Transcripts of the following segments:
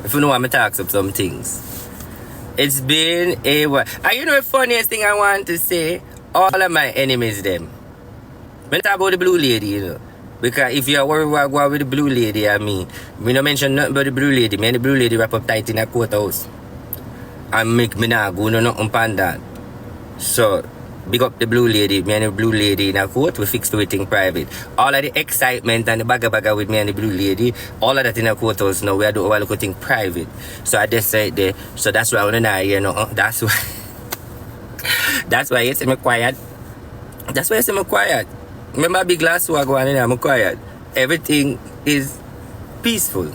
If you know I'm talk up some things. It's been a while. And you know the funniest thing I want to say? All of my enemies them. When I talk about the blue lady, you know. Because if you're worried about going with the blue lady, I mean, we don't mention nothing about the blue lady. Me and the blue lady wrap up tight in a courthouse. And make me not go no nothing upon that. So, big up the blue lady. Me and the blue lady in a court, we fixed everything private. All of the excitement and the bagga with me and the blue lady, all of that in a courthouse now, we are doing all the thing private. So I just said there. So that's why I want to know, you know, that's why. That's why you see me quiet. That's why you see me quiet. Remember big glass war going in there, I'm quiet. Everything is peaceful.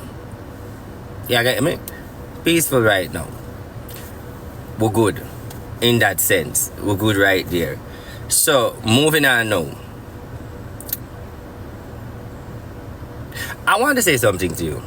You get me? Peaceful right now. We're good. In that sense. We're good right there. So, moving on now. I want to say something to you.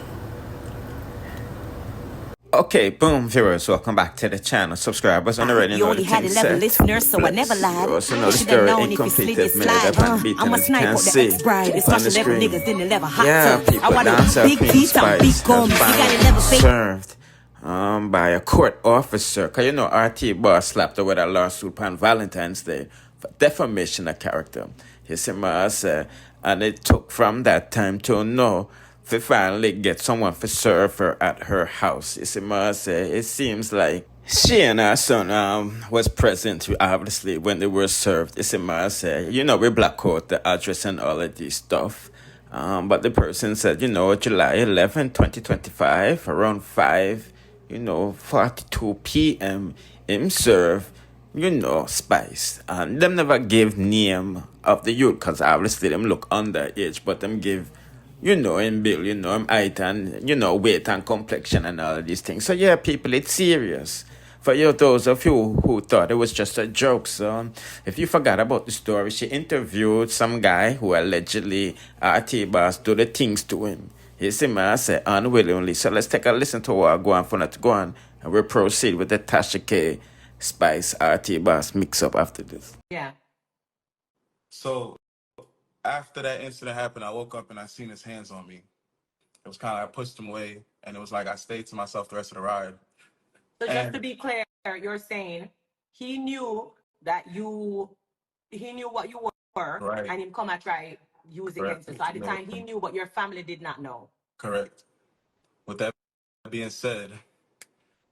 Okay, boom, viewers, welcome back to the channel. Subscribers on already know the had 11 listeners, so I never lied. You also know the story incompleted minute up and beaten I'm a as you can sniper, the see ex-bride. It's on the smashing every screen. niggas in the level hot Yeah, tub. I people, want Dancehall big Queen teeth and big Spice gums. You has gotta never fake. served by a court officer. Cause you know RT Boss slapped her with a lawsuit on Valentine's Day for defamation of character. You see my say, and it took from that time to know to finally get someone to serve her at her house. You see my say, it seems like she and her son was present obviously when they were served. You see my say, you know, we black out the address and all of this stuff. But the person said, you know, July 11, 2025, around 5, 42 p.m. him serve, Spice. And them never give name of the youth, because obviously them look underage, but them give, him bill, him height and, weight and complexion and all of these things. So yeah, people, it's serious. For you, those of you who thought it was just a joke, so if you forgot about the story, she interviewed some guy who allegedly RT Boss do the things to him. You see, man, I said unwillingly. So let's take a listen to what I go on for not to go on, and we'll proceed with the Tasha K Spice RT Boss mix up after this. Yeah. So after that incident happened, I woke up and I seen his hands on me. It was kind of like I pushed him away, and it was like I stayed to myself the rest of the ride. So just to be clear, you're saying he knew what you were, Right. and him come and try use against you. So at the time he knew, but your family did not know. Correct. With that being said,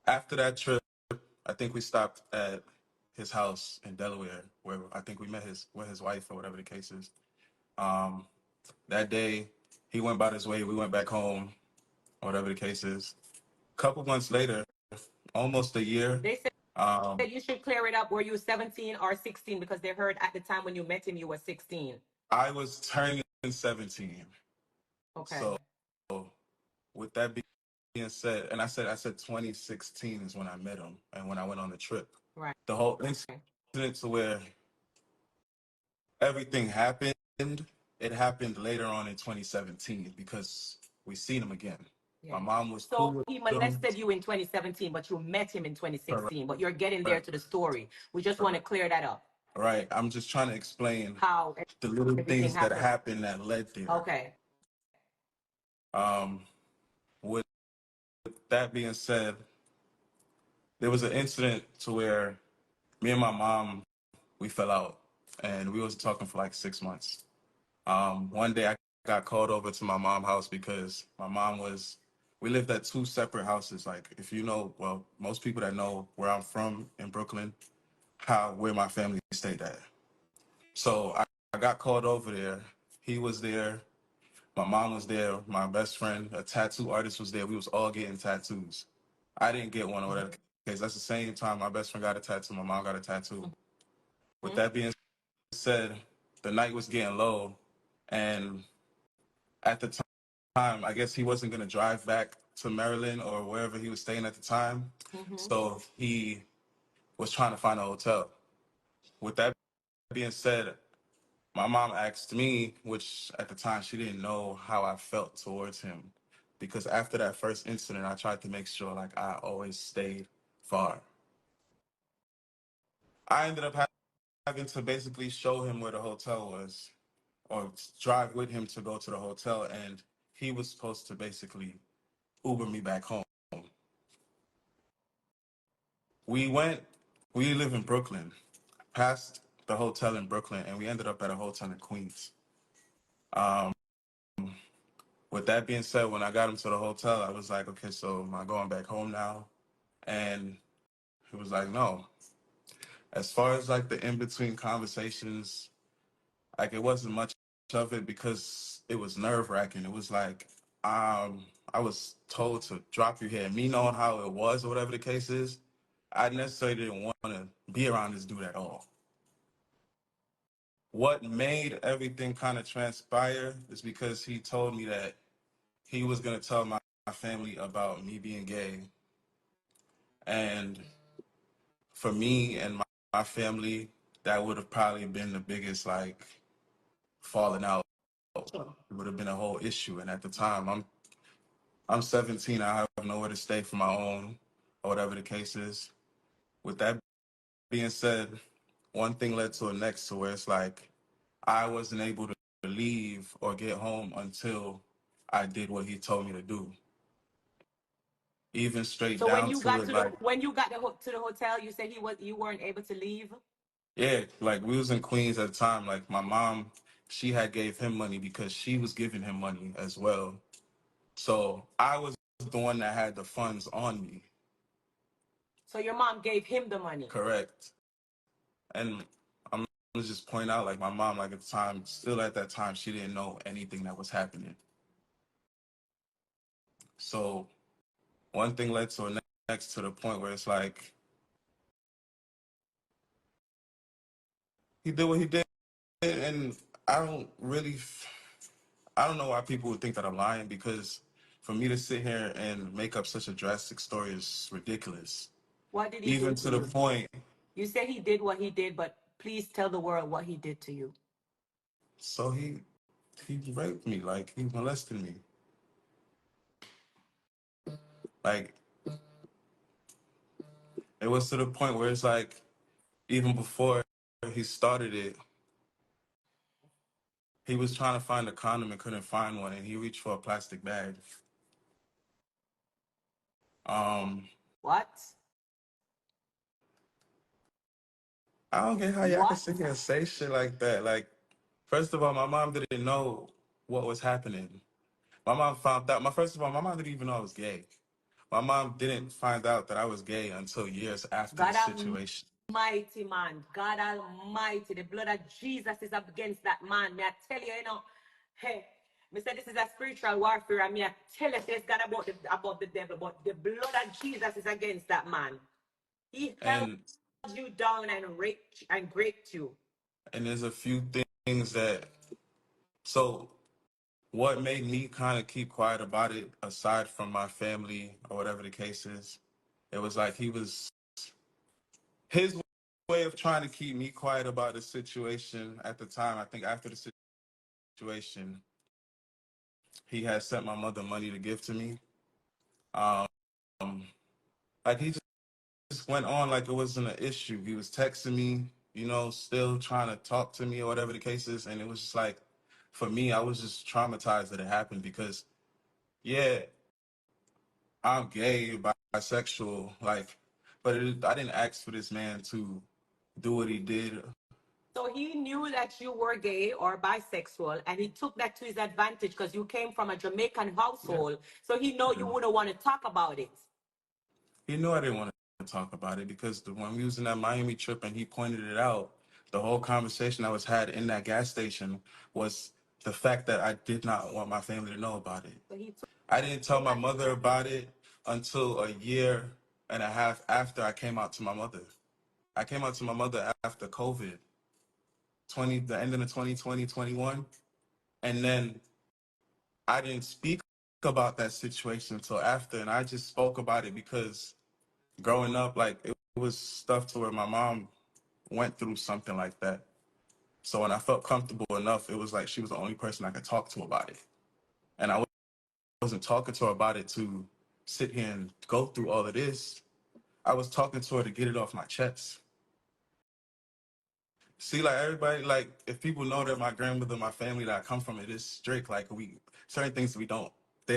after that trip, I think we stopped at his house in Delaware, where I think we met his wife or whatever the case is. That day, he went about his way. We went back home, or whatever the case is. A couple months later, almost a year. They said that you should clear it up. Were you 17 or 16? Because they heard at the time when you met him, you were 16. I was turning 17. Okay. So with that being said, and I said 2016 is when I met him and when I went on the trip. Right. The whole incident to where everything happened, it happened later on in 2017 because we seen him again. Yeah. My mom was so he molested you in 2017, but you met him in 2016. Correct. But you're getting there to the story. We just want to clear that up. Right. I'm just trying to explain how the little things that happened that led there. Okay. With that being said, there was an incident to where me and my mom, we fell out and we was talking for like 6 months. One day I got called over to my mom's house because my mom we lived at two separate houses. Like, if you know, well, most people that know where I'm from in Brooklyn, where my family stayed at. So I got called over there. He was there. My mom was there. My best friend, a tattoo artist, was there. We was all getting tattoos. I didn't get one or whatever case. That's the same time my best friend got a tattoo. My mom got a tattoo. Mm-hmm. With that being said, the night was getting low, and at the time, I guess he wasn't going to drive back to Maryland or wherever he was staying at the time. Mm-hmm. So he was trying to find a hotel. With that being said, my mom asked me, which at the time she didn't know how I felt towards him, because after that first incident, I tried to make sure like I always stayed far. I ended up having to basically show him where the hotel was, or drive with him to go to the hotel, and he was supposed to basically Uber me back home. we live in Brooklyn, past the hotel in Brooklyn, and we ended up at a hotel in Queens. With that being said, when I got him to the hotel, I was like, okay, so am I going back home now? And he was like, no. As far as like the in-between conversations, like it wasn't much of it because it was nerve-wracking. It was like, I was told to drop you here. Me knowing how it was or whatever the case is, I necessarily didn't want to be around this dude at all. What made everything kind of transpire is because he told me that he was going to tell my family about me being gay. And for me and my family, that would have probably been the biggest like falling out. It would have been a whole issue. And at the time, I'm 17. I have nowhere to stay for my own, or whatever the case is. With that being said, one thing led to the next, to where it's like I wasn't able to leave or get home until I did what he told me to do. Even straight So when down you to got it, to the like, to the hotel, you said you weren't able to leave. yeah, like we was in Queens at the time. Like my mom, she had gave him money because she was giving him money as well. So I was the one that had the funds on me. So your mom gave him the money. Correct. And I'm gonna just point out, like my mom, like at the time, still at that time, she didn't know anything that was happening. So one thing led to the next, to the point where it's like he did what he did, and I don't really, I don't know why people would think that I'm lying, because for me to sit here and make up such a drastic story is ridiculous. What did he do Even to to the you? point, You say he did what he did, but please tell the world what he did to you. so he raped me, like he molested me. Like it was to the point where it's like even before he started it, he was trying to find a condom and couldn't find one, and he reached for a plastic bag. What? I don't get how y'all can What? sit here and say shit like that. Like, first of all, my mom didn't know what was happening. My mom found out. First of all, my mom didn't even know I was gay. My mom didn't find out that I was gay until years after the God situation. Almighty, man. God Almighty. The blood of Jesus is up against that man. May I tell you, hey, me say this is a spiritual warfare, and me I tell you, it's God about the devil, but the blood of Jesus is against that man. He held And you down and raped and raped you. there's a few things that, so what made me kind of keep quiet about it, aside from my family or whatever the case is, it was like his way of trying to keep me quiet about the situation at the time. I think after the situation, he had sent my mother money to give to me. Um, like he just went on like it wasn't an issue. He was texting me, still trying to talk to me or whatever the case is. And it was just like, for me, I was just traumatized that it happened because, yeah, I'm gay, bisexual, like, but I didn't ask for this man to do what he did. So he knew that you were gay or bisexual, and he took that to his advantage because you came from a Jamaican Yeah. household. So he know you Yeah. wouldn't want to talk about it. He knew I didn't want to talk about it because when we was in that Miami trip and he pointed it out, the whole conversation that was had in that gas station was the fact that I did not want my family to know about it. So he took I didn't tell my mother about it until a year and a half after I came out to my mother. I came out to my mother after COVID, the end of the 2020, 21. And then I didn't speak about that situation until after. And I just spoke about it because growing up, like it was stuff to where my mom went through something like that. So when I felt comfortable enough, it was like she was the only person I could talk to about it. And I wasn't talking to her about it to sit here and go through all of this. I was talking to her to get it off my chest. See, like everybody, like if people know that my grandmother, my family that I come from, it is strict. Like certain things they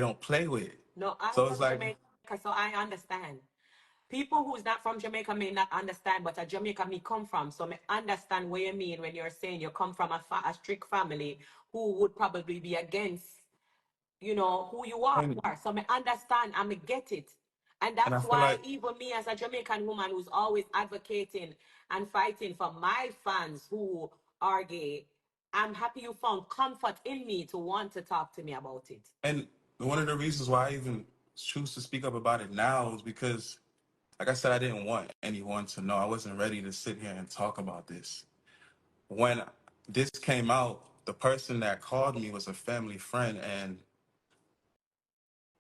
don't play with. no. I'm So from it's like, Jamaica, so I understand. people who's not from Jamaica may not understand, but a Jamaica me come from. So me understand what you mean when you're saying you come from a strict family who would probably be against, who you are. and So me understand and me get it. And I that's feel why like, even me as a Jamaican woman who's always advocating and fighting for my fans who are gay, I'm happy you found comfort in me to want to talk to me about it. and one of the reasons why I even choose to speak up about it now is because, like I said, I didn't want anyone to know. I wasn't ready to sit here and talk about this. When this came out, the person that called me was a family friend, and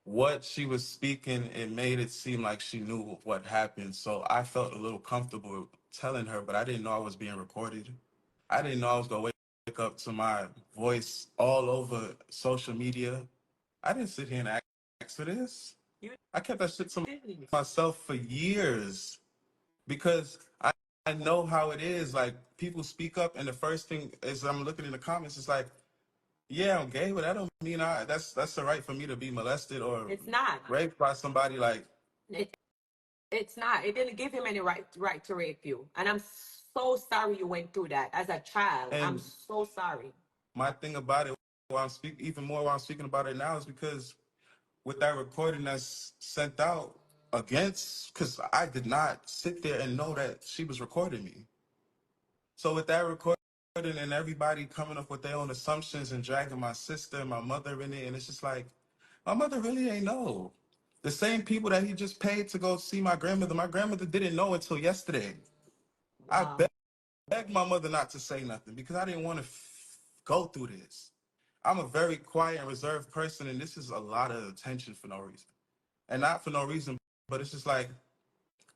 what she was speaking, it made it seem like she knew what happened. So I felt a little comfortable telling her, but I didn't know I was being recorded. I didn't know I was gonna wake up to my voice all over social media. I didn't sit here and ask for this. You I kept that shit to didn't. myself for years because I know how it is. Like, people speak up, and the first thing is I'm looking in the comments, it's like, yeah, I'm gay, but that don't mean that's the right for me to be molested or It's not. raped by somebody. Like, It's not. It didn't give him any right to rape you. And I'm so sorry you went through that as a child. I'm and so sorry. my thing about it, while I'm speaking, even more while I'm speaking about it now, is because with that recording that's sent out because I did not sit there and know that she was recording me. So with that recording and everybody coming up with their own assumptions and dragging my sister and my mother in it, and it's just like, my mother really ain't know. The same people that he just paid to go see my grandmother didn't know until yesterday. I Wow. begged my mother not to say nothing because I didn't want to go through this. I'm a very quiet and reserved person, and this is a lot of attention for no reason. And not for no reason, but it's just like,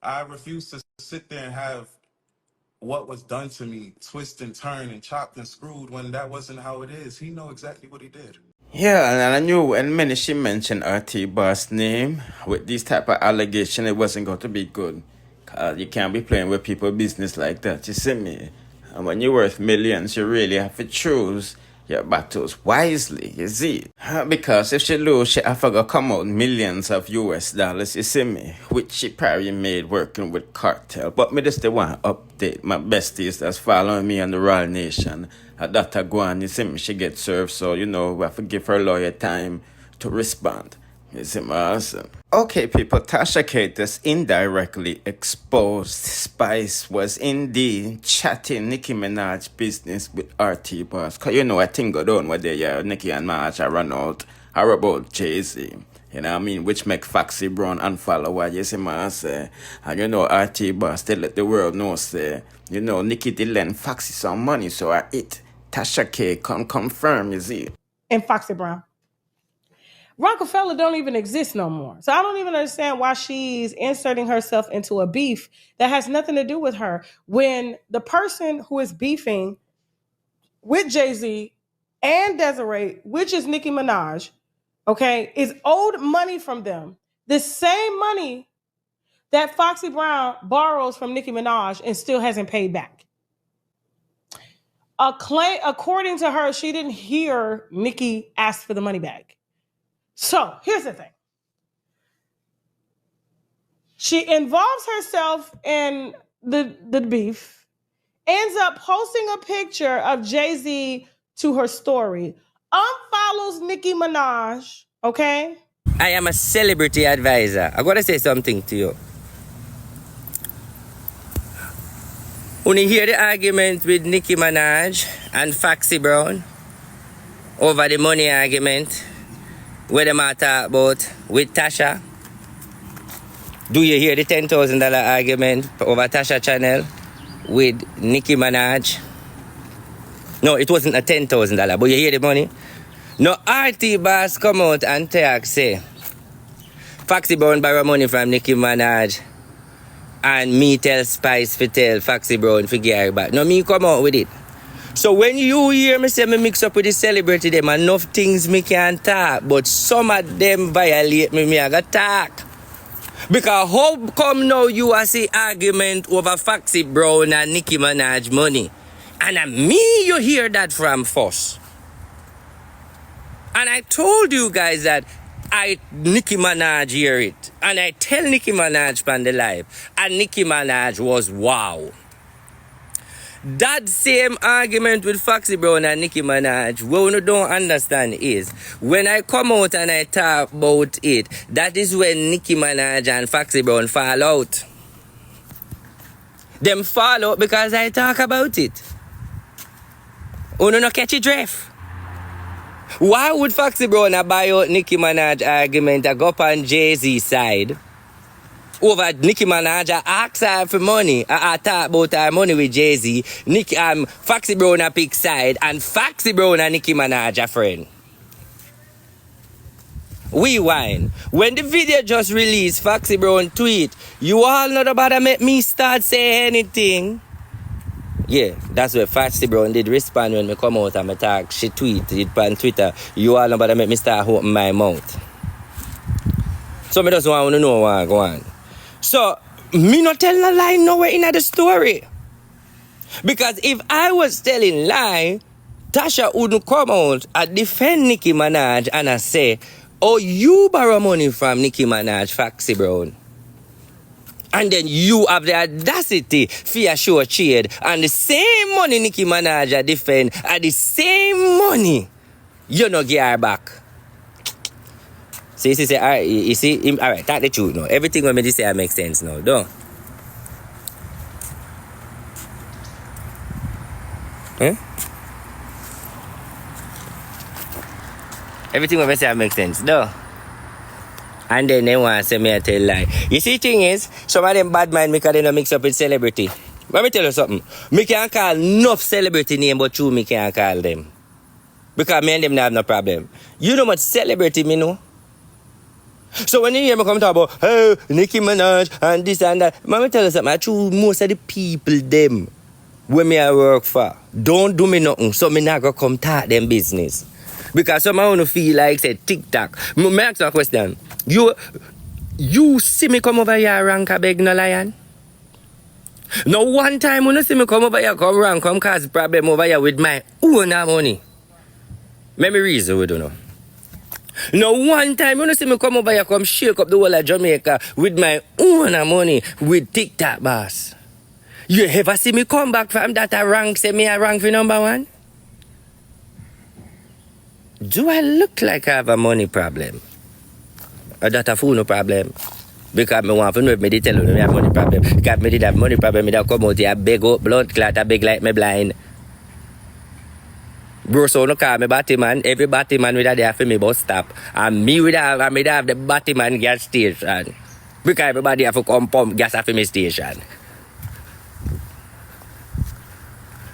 I refuse to sit there and have what was done to me twist and turn and chopped and screwed when that wasn't how it is. He know exactly what he did. Yeah, and I knew when many she mentioned RT Boss name with these type of allegation, it wasn't going to be good. You can't be playing with people's business like that, you see me? And when you're worth millions, you really have to choose your battles wisely, you see? Because if she lose, she have to come out millions of US dollars, you see me? Which she probably made working with cartel. But me just the one update my besties that's following me on the Royal Nation. That Guan, you see me, she get served, so we have to give her lawyer time to respond. You see me, awesome. Okay, people, Tasha Catus indirectly exposed Spice was indeed chatting Nicki Minaj business with RT Boss. Because I think go down where they Nicki and Minaj are run out are about Jay-Z. You know what I mean? Which make Foxy Brown unfollow what you see me say. And RT Boss, they let the world know, say, Nicki did lend Foxy some money, so Tasha K come confirm, you see. And Foxy Brown. Rockefeller don't even exist no more. So I don't even understand why she's inserting herself into a beef that has nothing to do with her. When the person who is beefing with Jay-Z and Desiree, which is Nicki Minaj, okay, is owed money from them. The same money that Foxy Brown borrows from Nicki Minaj and still hasn't paid back. According to her, she didn't hear Nicki ask for the money back. So here's the thing. She involves herself in the beef, ends up posting a picture of Jay-Z to her story, unfollows Nicki Minaj, okay? I am a celebrity advisor. I gotta say something to you. When you hear the argument with Nicki Minaj and Foxy Brown over the money argument, where they might talk about with Tasha, do you hear the $10,000 argument over Tasha channel with Nicki Minaj? No, it wasn't a $10,000, but you hear the money? No, RT Boss come out and say, Foxy Brown borrow money from Nicki Minaj and me tell Spice to tell Foxy Brown to get her back. No, me come out with it. So when you hear me say me mix up with the celebrity, them enough things me can talk, but some of them violate me I gotta talk. Because how come now you are see argument over Foxy Brown and Nicki Minaj money? And me you hear that from first. And I told you guys that Nicki Minaj hear it. And I tell Nicki Minaj on the live. And Nicki Minaj was wow. That same argument with Foxy Brown and Nicki Minaj, what you don't understand is, when I come out and I talk about it, that is when Nicki Minaj and Foxy Brown fall out. Them fall out because I talk about it. You no catch it, drift. Why would Foxy Brown buy out Nicki Minaj argument and go up on Jay-Z's side? Over Nicki Minaj, I ask her for money. I talk about her money with Jay-Z. Foxy Brown a pick side, and Foxy Brown and Nicki Minaj a friend. We whine. When the video just released, Foxy Brown tweet, you all not about to make me start saying anything. Yeah, that's what Foxy Brown did respond when me come out and me talk. She tweeted on Twitter, you all not about to make me start open my mouth. So me just want to know what go on. So, me not telling a lie nowhere in the story. Because if I was telling lie, Tasha wouldn't come out and defend Nicki Minaj and I say, oh, you borrow money from Nicki Minaj, Foxy Brown. And then you have the audacity for show shade. And the same money Nicki Minaj defend, and the same money you no get her back. See, all right, you see, all right, that's the truth now. Everything when me say makes sense now, don't? Eh? Everything when me say makes sense, don't? And then they want to say me I tell lie. You see, thing is, some of them bad mind because they don't mix up with celebrity. Let me tell you something. Me can't call enough celebrity name, but true me can't call them. Because me and them don't have no problem. You know much celebrity me know? So when you hear me come talk about, hey, Nicki Minaj and this and that, let me tell you something. I choose most of the people them when me I work for. Don't do me nothing, so me not go come talk them business. Because some of you feel like say TikTok. Me ask you a question. You see me come over here rank a beg no lion? No one time when you see me come over here come rank, come cause problem over here with my own money. Let me reason we don't know. No one time when you see me come over here come shake up the whole of Jamaica with my own money with TikTok boss. You ever see me come back from that a rank say me a rank for number one? Do I look like I have a money problem? Or that a fool no problem? Because me want to know if me did tell you me have money problem. Because me did have money problem, me da come out here beg up blood clot, I beg like me blind. Bro, so no call me Batman. Every Batman with a there for me bus stop. And me with have the Batman gas station. Because everybody have to come pump gas off me station.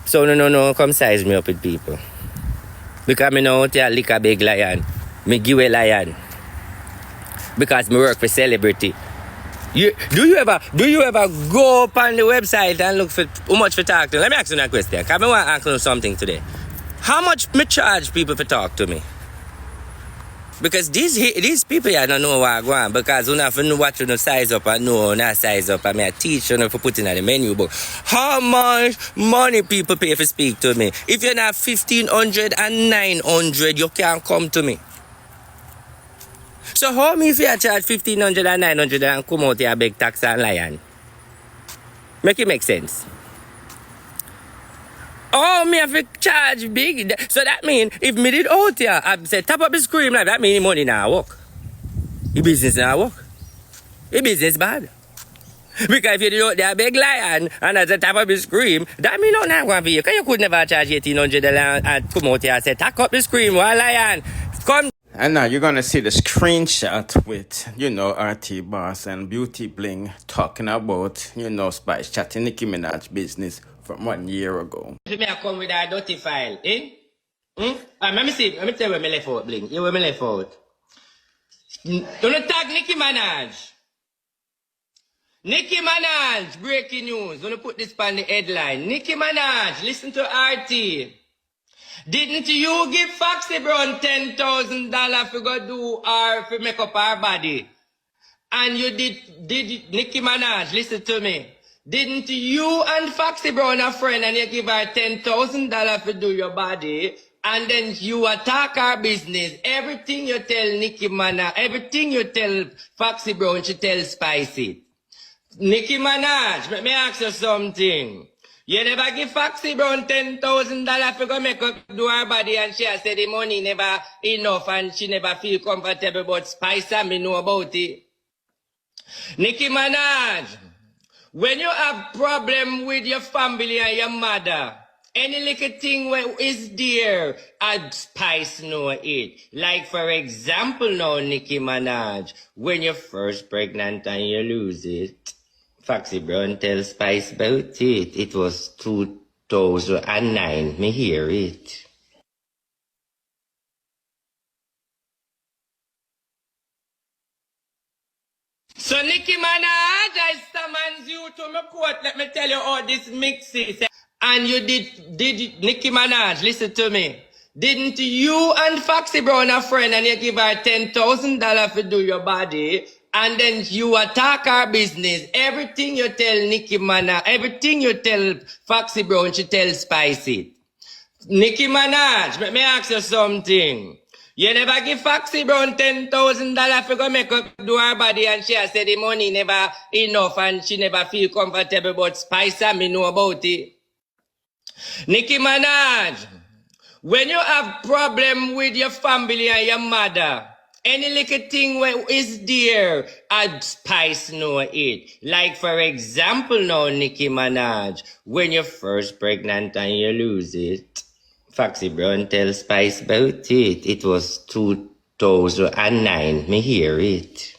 So no, come size me up with people. Because me know out here lick a big lion. Me give a lion. Because me work for celebrity. Do you ever go up on the website and look for how much for talk to? Let me ask you that question. Because I want to ask you something today. How much me charge people for talk to me? Because these people here don't know what I want. Because you have to know what you size up and know not size up. I mean, I teach you for putting on the menu book. How much money people pay for speak to me? If you're not 1,500 and 900, you can't come to me. So how me if you charge 1,500 and 900 and come out here beg tax and lion? Make it make sense. Oh, me have to charge big. So that mean if me did out here, I say top up the screen like that mean money now work. The business now work. The business bad. Because if you did out there big lion and as a top up the screen, that mean not going for you. Because you could never charge 1,800 and come out here and say top up the screen, one lion. Come. And now you're going to see the screenshot with, RT Boss and Beauty Bling talking about, Spice chatting Nicki Minaj business from 1 year ago. If me come with a dirty file, eh? Let me see. Let me tell you where me left out, Bling. You where me left out. Don't tag Nicki Minaj. Nicki Minaj, breaking news. Gonna put this on the headline. Nicki Minaj, listen to RT. Didn't you give Foxy Brown $10,000 for go do her for make up her body? And you did Nicki Minaj, listen to me. Didn't you and Foxy Brown a friend and you give her $10,000 for do your body? and then you attack our business. Everything you tell Nicki Minaj, everything you tell Foxy Brown, she tell Spicy. Nicki Minaj, let me ask you something. You never give Foxy Brown $10,000 to go make up do her body, and she has said the money never enough and she never feel comfortable, but Spice and me know about it. Nicki Minaj, when you have problem with your family and your mother, any little thing where is there, I'd Spice know it. Like for example now, Nicki Minaj, when you're first pregnant and you lose it, Foxy Brown tell Spice about it. It was 2009, me hear it. So Nicki Minaj, I summons you to my court. Let me tell you all this mixes. And you did Nicki Minaj, listen to me. Didn't you and Foxy Brown a friend and you give her $10,000 to do your body? And then you attack her business. Everything you tell Nicki Minaj, everything you tell Foxy Brown, she tell Spicy. Nicki Minaj, let me ask you something. You never give Foxy Brown $10,000 to go make up do her body, and she has said the money never enough and she never feel comfortable, but Spice and me know about it. Nicki Minaj, when you have problem with your family and your mother, any little thing where is there, I'd Spice know it. Like for example now, Nicki Minaj, when you're first pregnant and you lose it, Foxy Brown tell Spice about it. It was 2009, me hear it.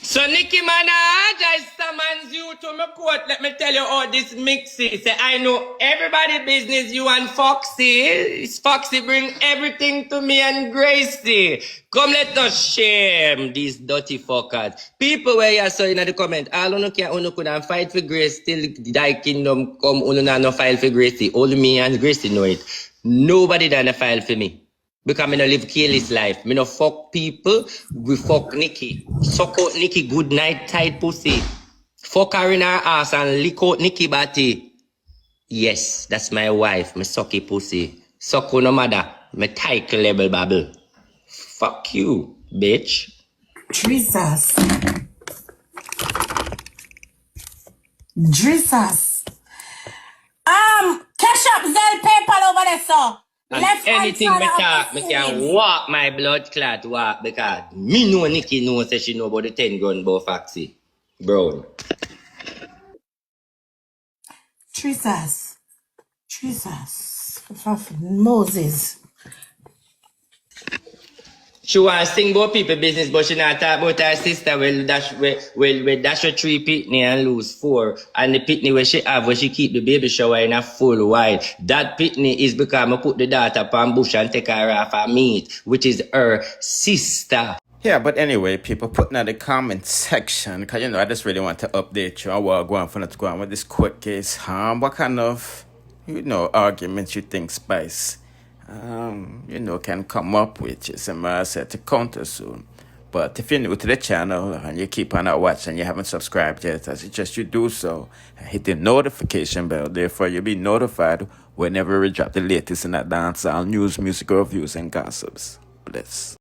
So Nicki Minaj, I summons you to my court. Let me tell you all this mixes. Say, I know everybody business, you and Foxy. Foxy bring everything to me and Gracie. Come let us shame these dirty fuckers. People where you saw in the comment, all uno can uno could and fight for Grace till thy kingdom come, uno na no file for Gracie. Only me and Gracie know it. Nobody done a file for me. Because me no live careless life. Me no fuck people. We fuck Nikki. Suck out Nikki good night tight pussy. Fuck her in her ass and lick out Nikki body. Yes, that's my wife. Me sucky pussy. Suck on no mother. Me tight level babble. Fuck you, bitch. Jesus. Jesus. Cash up Zell PayPal over there, sir. And Left anything me hand talk, me can walk my blood clot walk because me know Nikki know say she know about the 10 gun about Foxy Brown. Jesus. Jesus. Moses. She want to sing about people business, but she not talk about her sister will dash her 3 pitney and lose 4. And the pitney where she have, where she keep the baby shower in a full while. That pitney is because I put the daughter upon bush and take her off her meat, which is her sister. Yeah, but anyway, people putting in the comment section, because, I just really want to update you on what going for to go on with this court case. What kind of, arguments you think Spice, can come up with, I said to counter soon. But if you're new to the channel and you keep on watching and you haven't subscribed yet, I suggest you do so. And hit the notification bell, therefore you'll be notified whenever we drop the latest in that dancehall news, music reviews, and gossips. Bless.